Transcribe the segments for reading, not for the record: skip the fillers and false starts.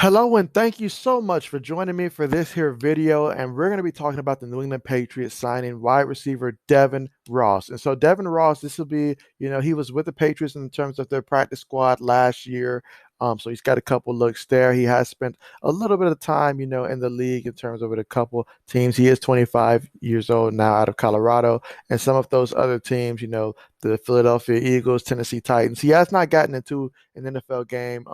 Hello and thank you so much for joining me for this here video. And we're going to be talking about the New England Patriots signing wide receiver Devin Ross. And so Devin Ross, this will be, he was with the Patriots in terms of their practice squad last year. So he's got a couple looks there. He has spent a little bit of time, in the league in terms of with a couple teams. He is 25 years old now out of Colorado. And some of those other teams, the Philadelphia Eagles, Tennessee Titans, he has not gotten into an NFL game.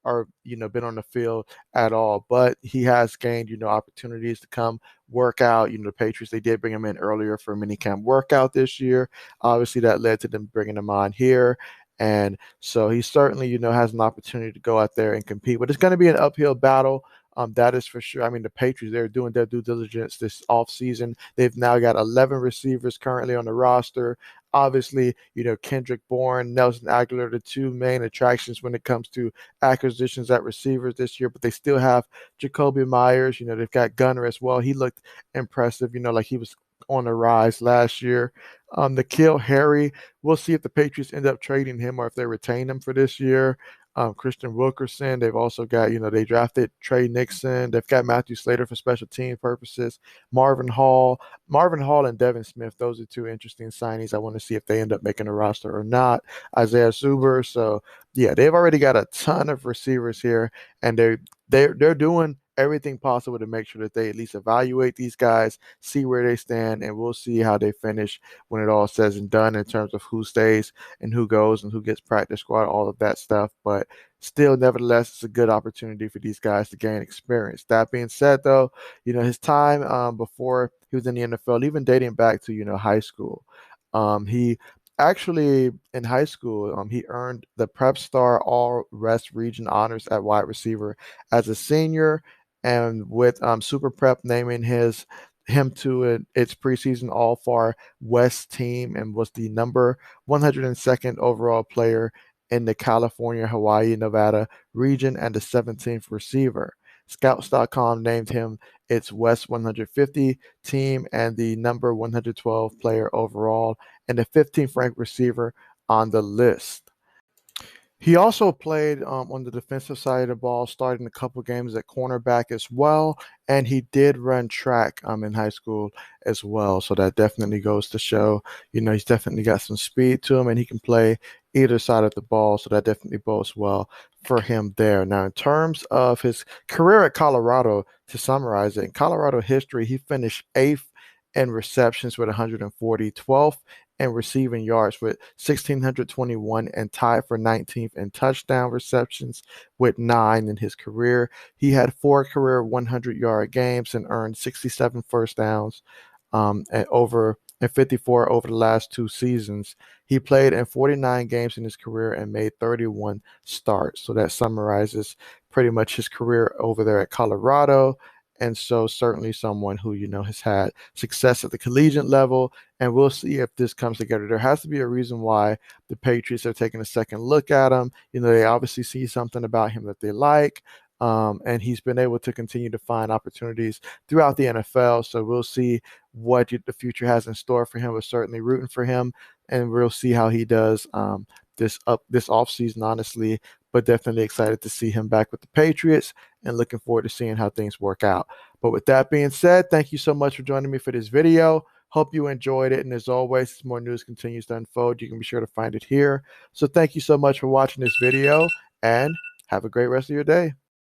Or been on the field at all, but he has gained opportunities to come work out. The Patriots, they did bring him in earlier for a mini camp workout this year. Obviously that led to them bringing him on here, and so he certainly has an opportunity to go out there and compete, but it's going to be an uphill battle. That is for sure. I mean, the Patriots, they're doing their due diligence this offseason. They've now got 11 receivers currently on the roster. Obviously, Kendrick Bourne, Nelson Aguilar, the two main attractions when it comes to acquisitions at receivers this year, but they still have Jacoby Myers. They've got Gunner as well. He looked impressive, like he was on the rise last year. N'Keal Harry, we'll see if the Patriots end up trading him or if they retain him for this year. Christian Wilkerson. They've also got, they drafted Trey Nixon. They've got Matthew Slater for special team purposes. Marvin Hall and Devin Smith. Those are two interesting signings. I want to see if they end up making a roster or not. Isaiah Zuber. So yeah, they've already got a ton of receivers here, and they're doing everything possible to make sure that they at least evaluate these guys, see where they stand, and we'll see how they finish when it all says and done in terms of who stays and who goes and who gets practice squad, all of that stuff. But still, nevertheless, it's a good opportunity for these guys to gain experience. That being said, though, his time before he was in the NFL, even dating back to high school, he actually in high school he earned the Prep Star All West Region honors at wide receiver as a senior, and with Super Prep naming him to its preseason All Far West team, and was the number 102nd overall player in the California, Hawaii, Nevada region, and the 17th receiver. Scouts.com named him its West 150 team and the number 112 player overall, and the 15th ranked receiver on the list. He also played on the defensive side of the ball, starting a couple games at cornerback as well, and he did run track in high school as well. So that definitely goes to show, he's definitely got some speed to him, and he can play either side of the ball. So that definitely bodes well for him there. Now, in terms of his career at Colorado, to summarize it, in Colorado history, he finished 8th in receptions with 140, 12th and receiving yards with 1,621, and tied for 19th in touchdown receptions with 9 in his career. He had 4 career 100-yard games and earned 67 first downs and 54 over the last 2 seasons. He played in 49 games in his career and made 31 starts. So that summarizes pretty much his career over there at Colorado. And so certainly someone who, has had success at the collegiate level, and we'll see if this comes together. There has to be a reason why the Patriots are taking a second look at him. They obviously see something about him that they like. And he's been able to continue to find opportunities throughout the NFL. So we'll see what the future has in store for him. We're certainly rooting for him, and we'll see how he does this offseason, honestly. But definitely excited to see him back with the Patriots and looking forward to seeing how things work out. But with that being said, thank you so much for joining me for this video. Hope you enjoyed it. And as always, as more news continues to unfold, you can be sure to find it here. So thank you so much for watching this video, and have a great rest of your day.